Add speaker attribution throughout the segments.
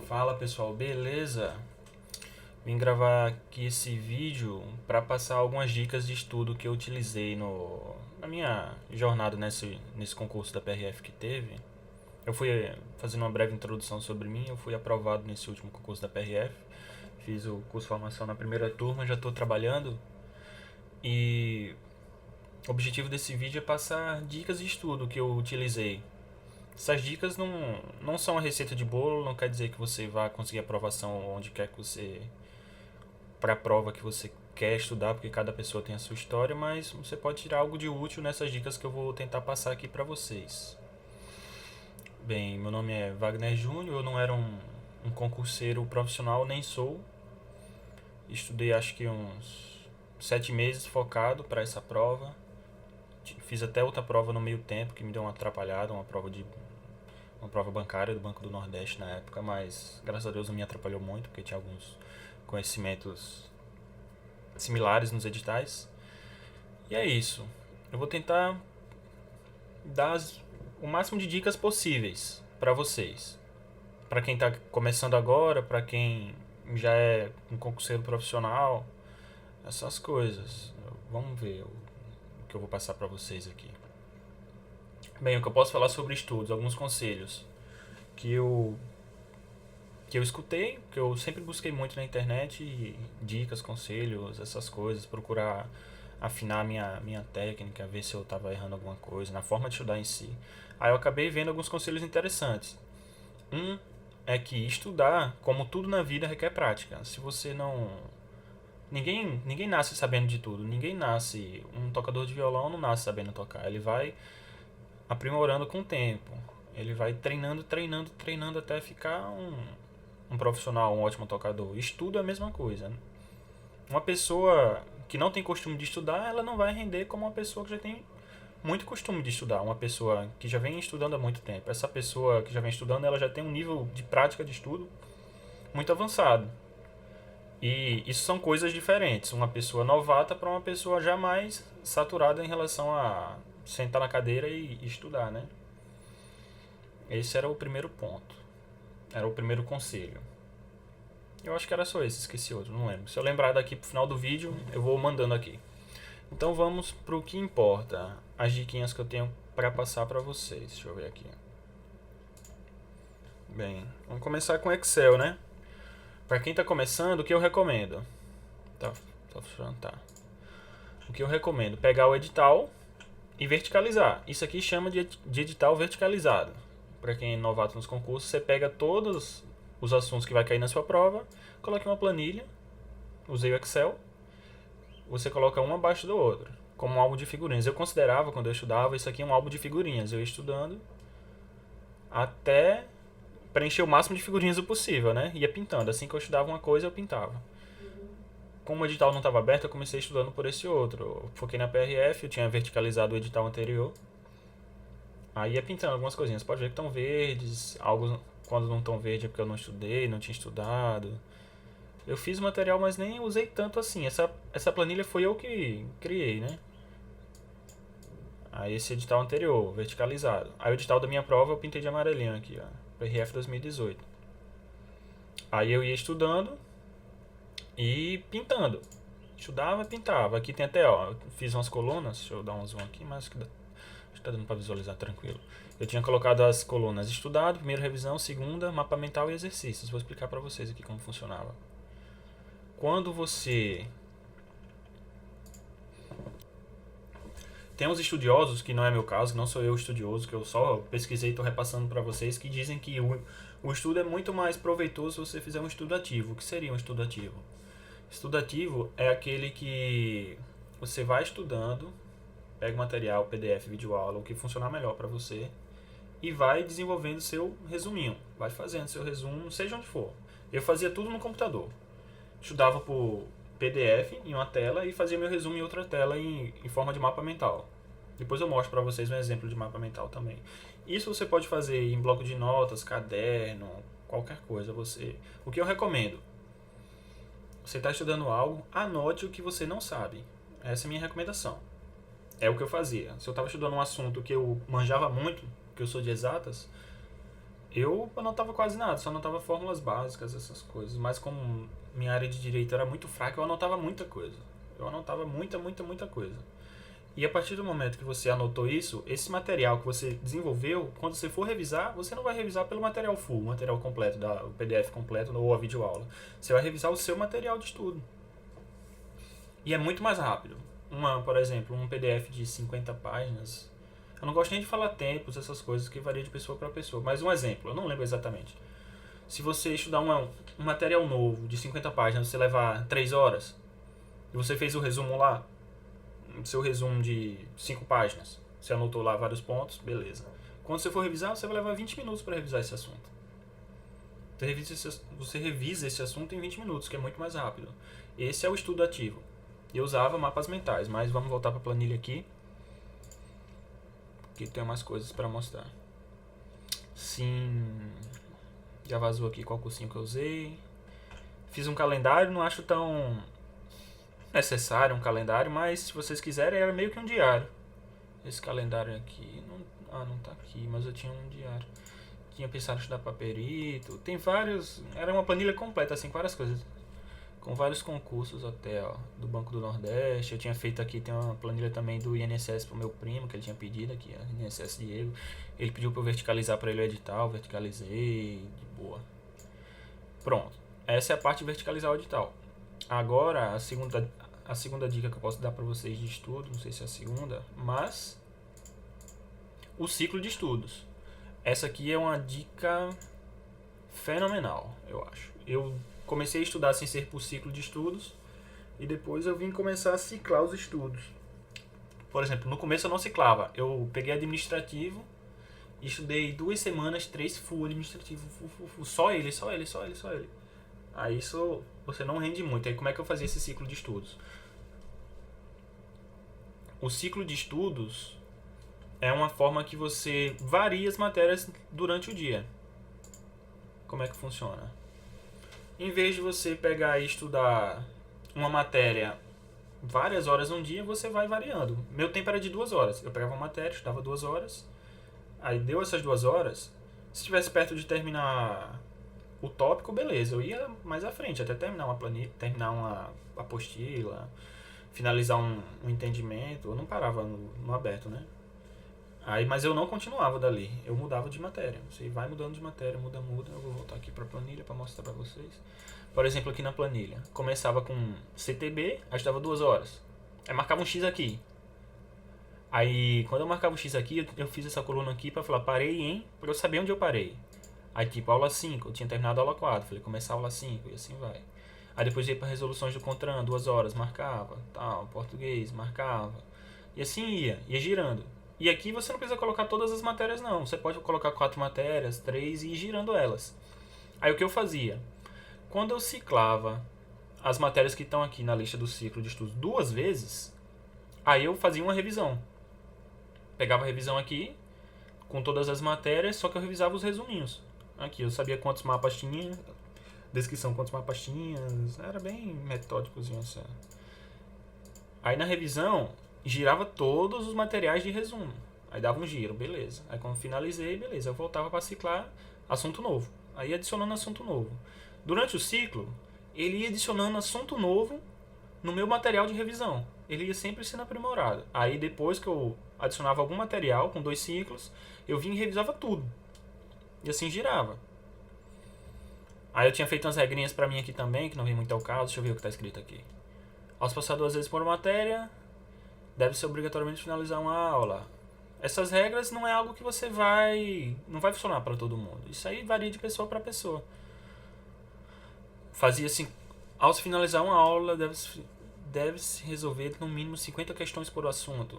Speaker 1: Fala pessoal, beleza? Vim gravar aqui esse vídeo para passar algumas dicas de estudo que eu utilizei na minha jornada nesse concurso da PRF que teve. Eu fui fazendo uma breve introdução sobre mim, eu fui aprovado nesse último concurso da PRF, fiz o curso de formação na primeira turma, já estou trabalhando e o objetivo desse vídeo é passar dicas de estudo que eu utilizei. Essas dicas não são a receita de bolo, não quer dizer que você vá conseguir aprovação onde quer que você, para a prova que você quer estudar, porque cada pessoa tem a sua história, mas você pode tirar algo de útil nessas dicas que eu vou tentar passar aqui para vocês. Bem, meu nome é Wagner Júnior, eu não era um concurseiro profissional, nem sou. Estudei acho que uns 7 meses focado para essa prova. Fiz até outra prova no meio tempo que me deu uma atrapalhada, uma prova bancária do Banco do Nordeste na época, mas graças a Deus não me atrapalhou muito, porque tinha alguns conhecimentos similares nos editais. E é isso. Eu vou tentar dar o máximo de dicas possíveis para vocês. Para quem está começando agora, para quem já é um concurseiro profissional, essas coisas. Vamos ver o que eu vou passar para vocês aqui. Bem, o que eu posso falar sobre estudos, alguns conselhos que eu escutei, que eu sempre busquei muito na internet, dicas, conselhos, essas coisas, procurar afinar minha técnica, ver se eu estava errando alguma coisa, na forma de estudar em si. Aí eu acabei vendo alguns conselhos interessantes. Um é que estudar, como tudo na vida, requer prática. Se você não... Ninguém nasce sabendo de tudo. Ninguém nasce... Um tocador de violão não nasce sabendo tocar. Ele vai aprimorando com o tempo. Ele vai treinando até ficar um profissional, um ótimo tocador. Estudo é a mesma coisa. Uma pessoa que não tem costume de estudar, ela não vai render como uma pessoa que já tem muito costume de estudar. Uma pessoa que já vem estudando há muito tempo. Essa pessoa que já vem estudando, ela já tem um nível de prática de estudo muito avançado. E isso são coisas diferentes. Uma pessoa novata para uma pessoa já mais saturada em relação a sentar na cadeira e estudar, né? Esse era o primeiro ponto. Era o primeiro conselho. Eu acho que era só esse, esqueci outro, não lembro. Se eu lembrar daqui pro final do vídeo, eu vou mandando aqui. Então vamos pro que importa. As diquinhas que eu tenho para passar para vocês. Deixa eu ver aqui. Bem, vamos começar com Excel, né? Para quem tá começando, o que eu recomendo? Tá funcionando, tá. O que eu recomendo? Pegar o edital e verticalizar. Isso aqui chama de edital verticalizado. Para quem é novato nos concursos, você pega todos os assuntos que vai cair na sua prova, coloca em uma planilha, usei o Excel, você coloca um abaixo do outro, como um álbum de figurinhas. Eu considerava, quando eu estudava, isso aqui um álbum de figurinhas. Eu ia estudando até preencher o máximo de figurinhas possível, né? Ia pintando. Assim que eu estudava uma coisa, eu pintava. Como o edital não estava aberto, eu comecei estudando por esse outro. Eu foquei na PRF, eu tinha verticalizado o edital anterior. Aí ia pintando algumas coisinhas. Pode ver que estão verdes, algo quando não estão verdes é porque eu não estudei, não tinha estudado. Eu fiz o material, mas nem usei tanto assim. Essa planilha foi eu que criei, né? Aí esse edital anterior, verticalizado. Aí o edital da minha prova eu pintei de amarelinho aqui, ó. PRF 2018. Aí eu ia estudando e pintando. Estudava e pintava. Aqui tem até, ó, eu fiz umas colunas. Deixa eu dar um zoom aqui, mas acho que tá dando pra visualizar tranquilo. Eu tinha colocado as colunas estudado, primeira revisão, segunda, mapa mental e exercícios. Vou explicar pra vocês aqui como funcionava. Quando você... Tem uns estudiosos, que não é meu caso, que não sou eu estudioso, que eu só pesquisei e estou repassando para vocês, que dizem que o estudo é muito mais proveitoso se você fizer um estudo ativo. O que seria um estudo ativo? Estudo ativo é aquele que você vai estudando, pega o material, PDF, videoaula, o que funcionar melhor para você, e vai desenvolvendo seu resuminho. Vai fazendo seu resumo, seja onde for. Eu fazia tudo no computador. Estudava por PDF em uma tela e fazia meu resumo em outra tela em forma de mapa mental. Depois eu mostro para vocês um exemplo de mapa mental também. Isso você pode fazer em bloco de notas, caderno, qualquer coisa. O que eu recomendo? Você está estudando algo, anote o que você não sabe. Essa é a minha recomendação. É o que eu fazia. Se eu estava estudando um assunto que eu manjava muito, que eu sou de exatas, Eu anotava quase nada, só anotava fórmulas básicas, essas coisas. Mas como minha área de direito era muito fraca, eu anotava muita coisa. Eu anotava muita coisa. E a partir do momento que você anotou isso, esse material que você desenvolveu, quando você for revisar, você não vai revisar pelo material full, o material completo, o PDF completo ou a videoaula. Você vai revisar o seu material de estudo. E é muito mais rápido. Por exemplo, um PDF de 50 páginas. Eu não gosto nem de falar tempos, essas coisas que varia de pessoa para pessoa. Mas um exemplo, eu não lembro exatamente. Se você estudar um material novo de 50 páginas, você levar 3 horas, e você fez o resumo lá, seu resumo de 5 páginas, você anotou lá vários pontos, beleza. Quando você for revisar, você vai levar 20 minutos para revisar esse assunto. Você revisa esse assunto em 20 minutos, que é muito mais rápido. Esse é o estudo ativo. Eu usava mapas mentais, mas vamos voltar para a planilha aqui, que tem mais coisas para mostrar. Sim, já vazou aqui qual cursinho que eu usei. Fiz um calendário, não acho tão necessário um calendário, mas se vocês quiserem, era meio que um diário. Esse calendário aqui, não tá aqui, mas eu tinha um diário. Tinha pensado em estudar para perito, tem vários, era uma planilha completa, assim, com várias coisas. Com vários concursos até, ó, do Banco do Nordeste. Eu tinha feito aqui, tem uma planilha também do INSS pro meu primo, que ele tinha pedido aqui, ó, INSS Diego. Ele pediu pra eu verticalizar pra ele o edital, verticalizei, de boa. Pronto, essa é a parte de verticalizar o edital. Agora, a segunda dica que eu posso dar pra vocês de estudo, não sei se é a segunda, mas o ciclo de estudos. Essa aqui é uma dica fenomenal, eu acho. Eu comecei a estudar sem ser por ciclo de estudos e depois eu vim começar a ciclar os estudos. Por exemplo, no começo eu não ciclava. Eu peguei administrativo e estudei 2 semanas, 3 full administrativo, só ele. Aí isso você não rende muito. Aí como é que eu fazia esse ciclo de estudos? O ciclo de estudos é uma forma que você varia as matérias durante o dia. Como é que funciona? Em vez de você pegar e estudar uma matéria várias horas num dia, você vai variando. Meu tempo era de 2 horas. Eu pegava uma matéria, estudava 2 horas. Aí deu essas 2 horas. Se estivesse perto de terminar o tópico, beleza. Eu ia mais à frente, até terminar uma planilha, terminar uma apostila, finalizar um entendimento. Eu não parava no aberto, né? Mas eu não continuava dali, eu mudava de matéria. Você vai mudando de matéria, muda. Eu vou voltar aqui para a planilha para mostrar para vocês. Por exemplo, aqui na planilha, começava com CTB, aí estava 2 horas. Aí marcava um X aqui. Aí, quando eu marcava um X aqui, eu fiz essa coluna aqui para falar parei em, para eu saber onde eu parei. Aí, tipo, aula 5, eu tinha terminado a aula 4, falei começar a aula 5 e assim vai. Aí depois ia para resoluções do CONTRAN, 2 horas, marcava, tal, português, marcava. E assim ia girando. E aqui você não precisa colocar todas as matérias não, você pode colocar 4 matérias, 3 e ir girando elas. Aí o que eu fazia? Quando eu ciclava as matérias que estão aqui na lista do ciclo de estudos 2 vezes, aí eu fazia uma revisão. Pegava a revisão aqui, com todas as matérias, só que eu revisava os resuminhos. Aqui, eu sabia quantos mapas tinha, descrição quantos mapas tinha, era bem metódicozinho assim. Aí na revisão, girava todos os materiais de resumo. Aí dava um giro, beleza. Aí quando finalizei, beleza, eu voltava para ciclar assunto novo. Aí adicionando assunto novo. Durante o ciclo, ele ia adicionando assunto novo no meu material de revisão. Ele ia sempre sendo aprimorado. Aí depois que eu adicionava algum material com 2 ciclos, eu vinha e revisava tudo. E assim girava. Aí eu tinha feito umas regrinhas pra mim aqui também, que não vem muito ao caso. Deixa eu ver o que tá escrito aqui. Ao se passar 2 vezes por matéria, deve ser obrigatoriamente finalizar uma aula. Essas regras não é algo que você não vai funcionar para todo mundo. Isso aí varia de pessoa para pessoa. Fazia assim, ao se finalizar uma aula, deve-se resolver no mínimo 50 questões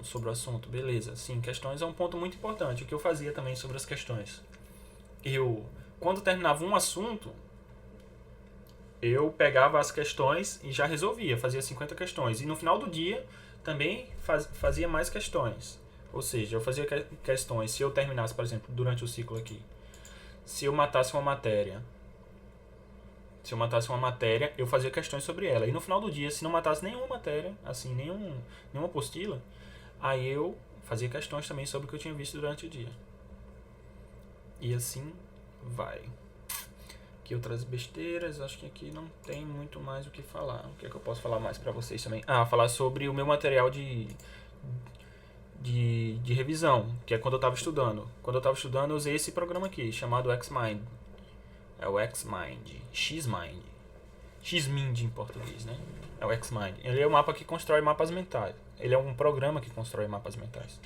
Speaker 1: sobre o assunto, beleza. Sim, questões é um ponto muito importante. O que eu fazia também sobre as questões? Quando terminava um assunto, eu pegava as questões e já resolvia, fazia 50 questões. E no final do dia, também fazia mais questões. Ou seja, eu fazia questões, se eu terminasse, por exemplo, durante o ciclo aqui, se eu matasse uma matéria, eu fazia questões sobre ela. E no final do dia, se não matasse nenhuma matéria, assim, nenhuma apostila, aí eu fazia questões também sobre o que eu tinha visto durante o dia. E assim vai. Aqui outras besteiras, acho que aqui não tem muito mais o que falar. O que é que eu posso falar mais pra vocês também? Falar sobre o meu material de revisão, que é quando eu tava estudando. Quando eu tava estudando, eu usei esse programa aqui, chamado Xmind. É o Xmind. Xmind. Xmind em português, né? É o Xmind. Ele é um mapa que constrói mapas mentais. Ele é um programa que constrói mapas mentais.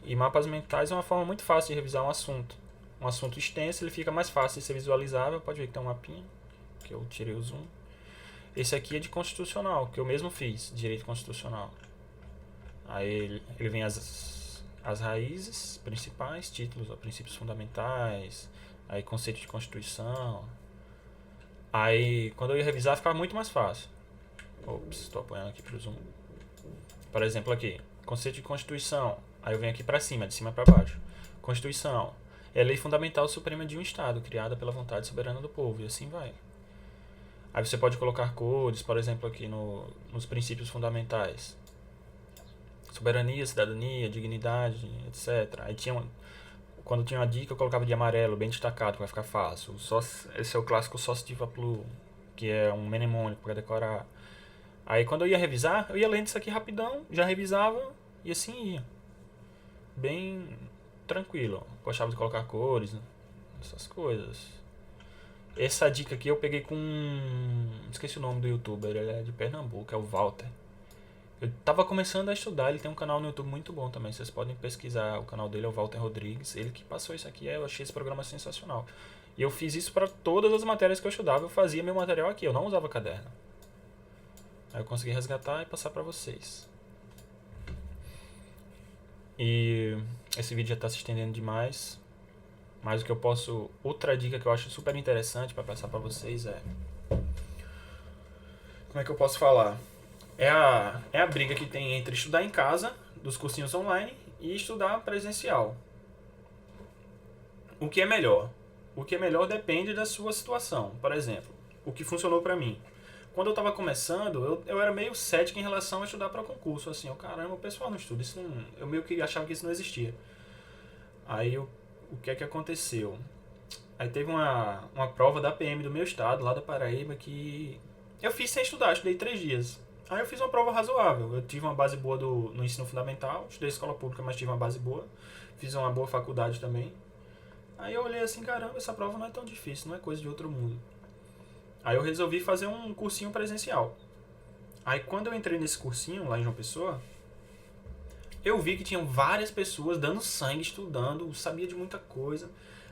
Speaker 1: E mapas mentais é uma forma muito fácil de revisar um assunto. Um assunto extenso, ele fica mais fácil de ser visualizável. Pode ver que tem um mapinha, que eu tirei o zoom. Esse aqui é de constitucional, que eu mesmo fiz, direito constitucional. Aí ele vem as raízes principais, títulos, princípios fundamentais, aí conceito de constituição. Aí quando eu ia revisar ficava muito mais fácil. Ops, estou apoiando aqui pro zoom. Por exemplo aqui, conceito de constituição. Aí eu venho aqui para cima, de cima para baixo. Constituição é a lei fundamental suprema de um Estado, criada pela vontade soberana do povo, e assim vai. Aí você pode colocar cores, por exemplo, aqui nos princípios fundamentais. Soberania, cidadania, dignidade, etc. Aí quando tinha uma dica, eu colocava de amarelo, bem destacado, que vai ficar fácil. Esse é o clássico Sostiva Plu, que é um mnemônico para decorar. Aí quando eu ia revisar, eu ia lendo isso aqui rapidão, já revisava e assim ia. Bem tranquilo. Gostava de colocar cores, né? Essas coisas. Essa dica aqui eu peguei com... esqueci o nome do youtuber, ele é de Pernambuco, é o Walter. Eu tava começando a estudar, ele tem um canal no YouTube muito bom também, vocês podem pesquisar, o canal dele é o Walter Rodrigues, ele que passou isso aqui, eu achei esse programa sensacional. E eu fiz isso para todas as matérias que eu estudava, eu fazia meu material aqui, eu não usava caderno. Aí eu consegui resgatar e passar para vocês. E esse vídeo já tá se estendendo demais, mas o que eu posso... outra dica que eu acho super interessante para passar para vocês é... como é que eu posso falar? É a briga que tem entre estudar em casa, dos cursinhos online, e estudar presencial. O que é melhor? O que é melhor depende da sua situação. Por exemplo, o que funcionou pra mim. Quando eu tava começando, eu era meio cético em relação a estudar para concurso. Assim, caramba, o pessoal não estuda. Isso não, eu meio que achava que isso não existia. Aí, o que é que aconteceu? Aí teve uma prova da PM do meu estado, lá da Paraíba, que eu fiz sem estudar, estudei 3 dias. Aí eu fiz uma prova razoável. Eu tive uma base boa no ensino fundamental, estudei escola pública, mas tive uma base boa. Fiz uma boa faculdade também. Aí eu olhei assim, caramba, essa prova não é tão difícil, não é coisa de outro mundo. Aí eu resolvi fazer um cursinho presencial. Aí quando eu entrei nesse cursinho, lá em João Pessoa, eu vi que tinham várias pessoas dando sangue, estudando, sabia de muita coisa.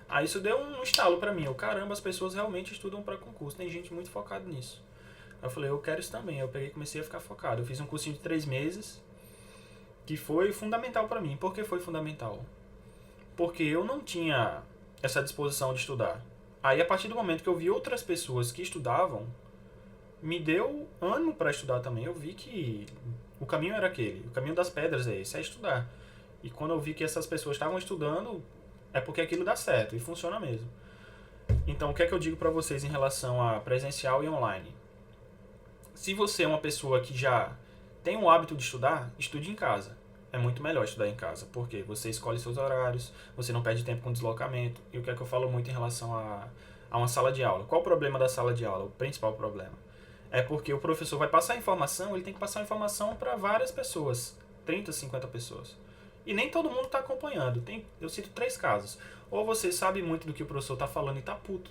Speaker 1: Aí isso deu um estalo pra mim. Caramba, as pessoas realmente estudam pra concurso, tem gente muito focada nisso. Aí eu falei, eu quero isso também. Eu peguei e comecei a ficar focado. Eu fiz um cursinho de 3 meses, que foi fundamental pra mim. Por que foi fundamental? Porque eu não tinha essa disposição de estudar. Aí a partir do momento que eu vi outras pessoas que estudavam, me deu ânimo para estudar também. Eu vi que o caminho era aquele. O caminho das pedras é esse, é estudar. E quando eu vi que essas pessoas estavam estudando, é porque aquilo dá certo e funciona mesmo. Então, o que é que eu digo para vocês em relação a presencial e online? Se você é uma pessoa que já tem o hábito de estudar, estude em casa. É muito melhor estudar em casa, porque você escolhe seus horários, você não perde tempo com deslocamento. E o que é que eu falo muito em relação a uma sala de aula? Qual o problema da sala de aula? O principal problema é porque o professor vai passar informação, ele tem que passar informação para várias pessoas, 30, 50 pessoas. E nem todo mundo está acompanhando. Eu cito 3 casos. Ou você sabe muito do que o professor está falando e está puto,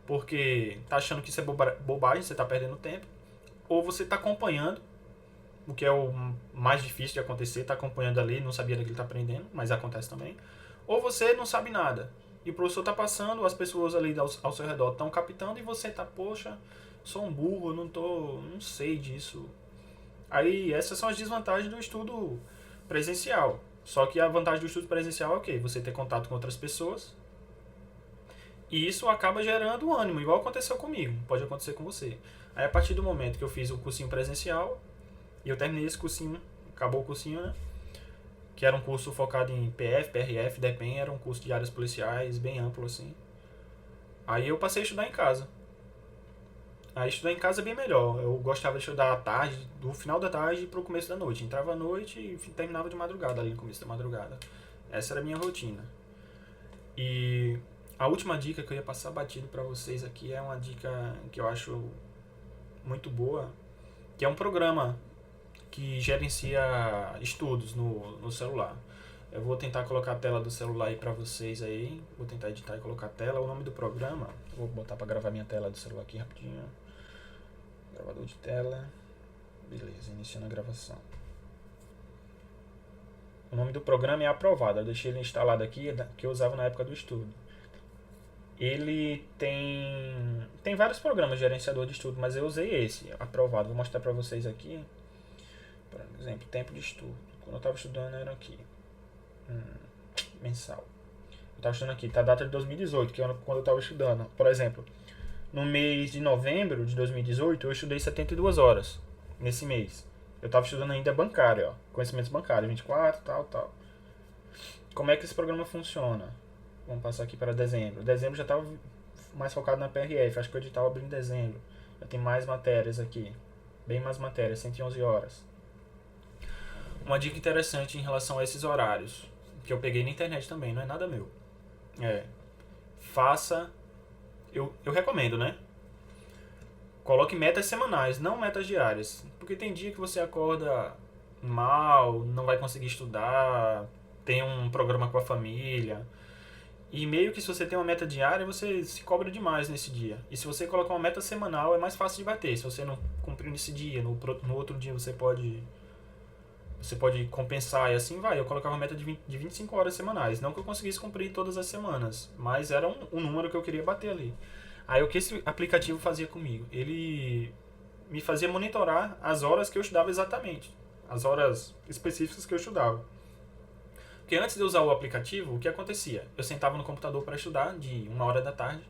Speaker 1: porque está achando que isso é bobagem, você está perdendo tempo. Ou você está acompanhando, o que é o mais difícil de acontecer, está acompanhando ali, não sabia daquilo que está aprendendo, mas acontece também. Ou você não sabe nada, e o professor está passando, as pessoas ali ao seu redor estão captando, e você está, poxa, sou um burro, não sei disso. Aí essas são as desvantagens do estudo presencial. Só que a vantagem do estudo presencial é o quê? Você ter contato com outras pessoas, e isso acaba gerando ânimo, igual aconteceu comigo, pode acontecer com você. Aí a partir do momento que eu fiz o cursinho presencial, e eu terminei esse cursinho, acabou o cursinho, né? Que era um curso focado em PF, PRF, DEPEN, era um curso de áreas policiais, bem amplo assim. Aí eu passei a estudar em casa. Aí estudar em casa é bem melhor. Eu gostava de estudar à tarde, do final da tarde pro começo da noite. Entrava à noite e terminava de madrugada, ali no começo da madrugada. Essa era a minha rotina. E A última dica que eu ia passar batido para vocês aqui é uma dica que eu acho muito boa, que é um programa que gerencia estudos no celular. Eu vou tentar colocar a tela do celular aí pra vocês aí. Vou tentar editar e colocar a tela. O nome do programa, vou botar pra gravar minha tela do celular aqui rapidinho. Gravador de tela. Beleza, iniciando a gravação. O nome do programa é Aprovado. Eu deixei ele instalado aqui, que eu usava na época do estudo. Ele tem vários programas de gerenciador de estudo, mas eu usei esse, Aprovado. Vou mostrar pra vocês aqui. Por exemplo, tempo de estudo. Quando eu estava estudando era aqui. Mensal. Eu estava estudando aqui, tá a data de 2018, que é quando eu estava estudando. Por exemplo, no mês de novembro de 2018, eu estudei 72 horas. Nesse mês. Eu estava estudando ainda bancário, ó. Conhecimentos bancários, 24, tal. Como é que esse programa funciona? Vamos passar aqui para dezembro. Dezembro já estava mais focado na PRF. Acho que o edital abriu em dezembro. Já tem mais matérias aqui. Bem mais matérias, 111 horas. Uma dica interessante em relação a esses horários, que eu peguei na internet também, não é nada meu. Faça, eu recomendo, né? Coloque metas semanais, não metas diárias. Porque tem dia que você acorda mal, não vai conseguir estudar, tem um programa com a família. E meio que se você tem uma meta diária, você se cobra demais nesse dia. E se você colocar uma meta semanal, é mais fácil de bater. Se você não cumprir nesse dia, no outro dia você pode compensar e assim vai. Eu colocava uma meta de 25 horas semanais. Não que eu conseguisse cumprir todas as semanas, mas era um número que eu queria bater ali. Aí o que esse aplicativo fazia comigo? Ele me fazia monitorar as horas que eu estudava exatamente. As horas específicas que eu estudava. Porque antes de usar o aplicativo, o que acontecia? Eu sentava no computador para estudar de 1h da tarde,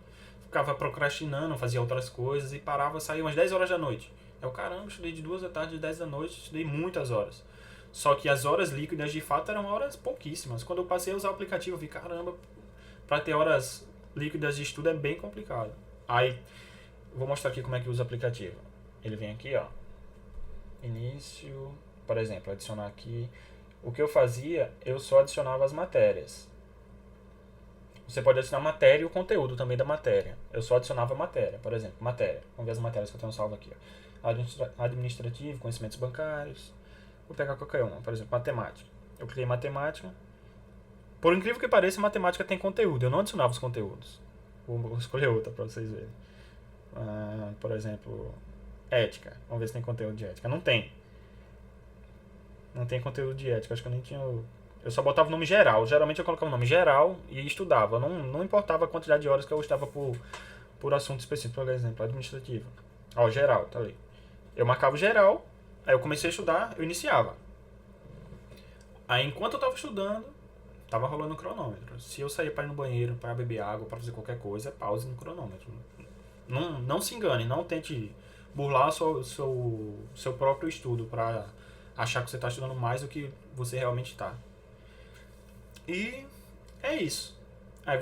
Speaker 1: ficava procrastinando, fazia outras coisas e parava, saía umas 10 horas da noite. Eu, caramba, estudei de 2 da tarde, de 10 da noite, estudei muitas horas. Só que as horas líquidas de fato eram horas pouquíssimas. Quando eu passei a usar o aplicativo, eu vi, caramba, para ter horas líquidas de estudo é bem complicado. Aí, vou mostrar aqui como é que usa o aplicativo. Ele vem aqui, ó. Início, por exemplo, adicionar aqui. O que eu fazia, eu só adicionava as matérias. Você pode adicionar matéria e o conteúdo também da matéria. Eu só adicionava matéria, por exemplo, matéria. Vamos ver as matérias que eu tenho salvo aqui, ó. Administrativo, conhecimentos bancários. Vou pegar qualquer uma, por exemplo, matemática. Eu cliquei em matemática. Por incrível que pareça, matemática tem conteúdo. Eu não adicionava os conteúdos. Vou escolher outra para vocês verem. Por exemplo, ética. Vamos ver se tem conteúdo de ética. Não tem. Não tem conteúdo de ética. Acho que eu nem tinha... Eu só botava o nome geral. Geralmente eu colocava o nome geral e estudava. Não importava a quantidade de horas que eu estava por assunto específico. Por exemplo, administrativo. Ó, geral, tá ali. Eu marcava o geral. Aí eu comecei a estudar, eu iniciava. Aí enquanto eu tava estudando, tava rolando o cronômetro. Se eu sair para ir no banheiro, para beber água, para fazer qualquer coisa, pause no cronômetro. Não se engane, não tente burlar o seu próprio estudo para achar que você está estudando mais do que você realmente está. E é isso. Aí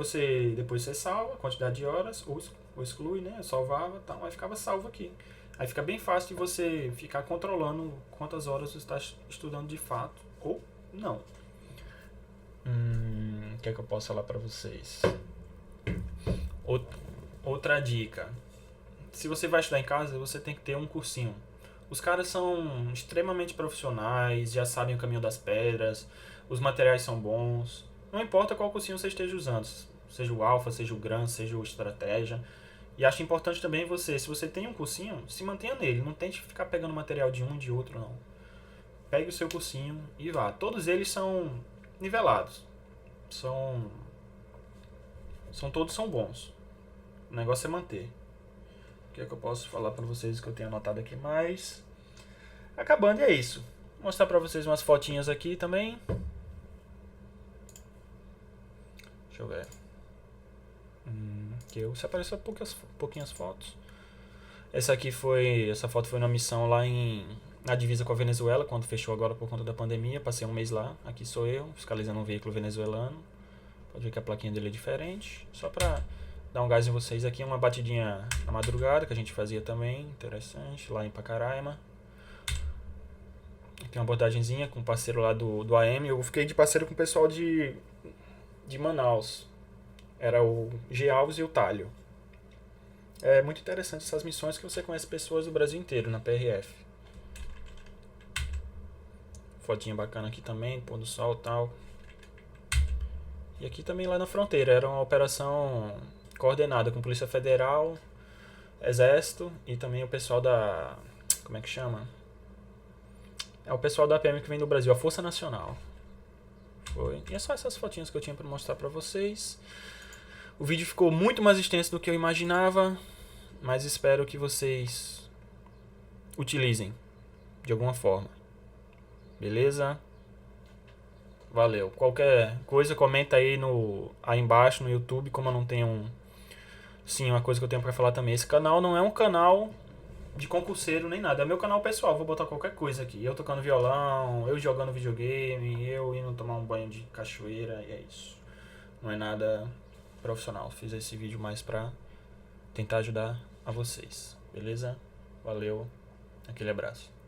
Speaker 1: depois você salva a quantidade de horas, ou exclui, né? Eu salvava, tal, aí ficava salvo aqui. Aí fica bem fácil de você ficar controlando quantas horas você está estudando de fato ou não. O que é que eu posso falar para vocês? Outra dica. Se você vai estudar em casa, você tem que ter um cursinho. Os caras são extremamente profissionais, já sabem o caminho das pedras, os materiais são bons. Não importa qual cursinho você esteja usando, seja o Alpha, seja o Gran, seja o Estratégia. E acho importante também se você tem um cursinho, se mantenha nele. Não tente ficar pegando material de um e de outro, não. Pegue o seu cursinho e vá. Todos eles são nivelados. Todos são bons. O negócio é manter. O que é que eu posso falar pra vocês que eu tenho anotado aqui mais? Acabando, e é isso. Vou mostrar pra vocês umas fotinhas aqui também. Deixa eu ver. Que eu separei só pouquinhas fotos. Essa foto foi numa missão lá na divisa com a Venezuela, quando fechou agora por conta da pandemia. Passei um mês lá. Aqui sou eu, fiscalizando um veículo venezuelano. Pode ver que a plaquinha dele é diferente. Só pra dar um gás em vocês aqui, uma batidinha na madrugada que a gente fazia também, interessante, lá em Pacaraima. Aqui uma abordagenzinha com um parceiro lá do AM. Eu fiquei de parceiro com o pessoal de Manaus. Era o G. Alves e o Talho. É muito interessante essas missões que você conhece pessoas do Brasil inteiro na PRF. Fotinha bacana aqui também, pôr do sol e tal. E aqui também lá na fronteira, era uma operação coordenada com Polícia Federal, Exército e também o pessoal da... como é que chama? É o pessoal da PM que vem do Brasil, a Força Nacional. Foi. E é só essas fotinhas que eu tinha pra mostrar pra vocês. O vídeo ficou muito mais extenso do que eu imaginava, mas espero que vocês utilizem de alguma forma. Beleza? Valeu. Qualquer coisa, comenta aí embaixo no YouTube, como eu não tenho sim, uma coisa que eu tenho pra falar também. Esse canal não é um canal de concurseiro nem nada. É meu canal pessoal. Vou botar qualquer coisa aqui. Eu tocando violão, eu jogando videogame, eu indo tomar um banho de cachoeira. E é isso. Não é nada profissional. Fiz esse vídeo mais pra tentar ajudar a vocês. Beleza? Valeu. Aquele abraço.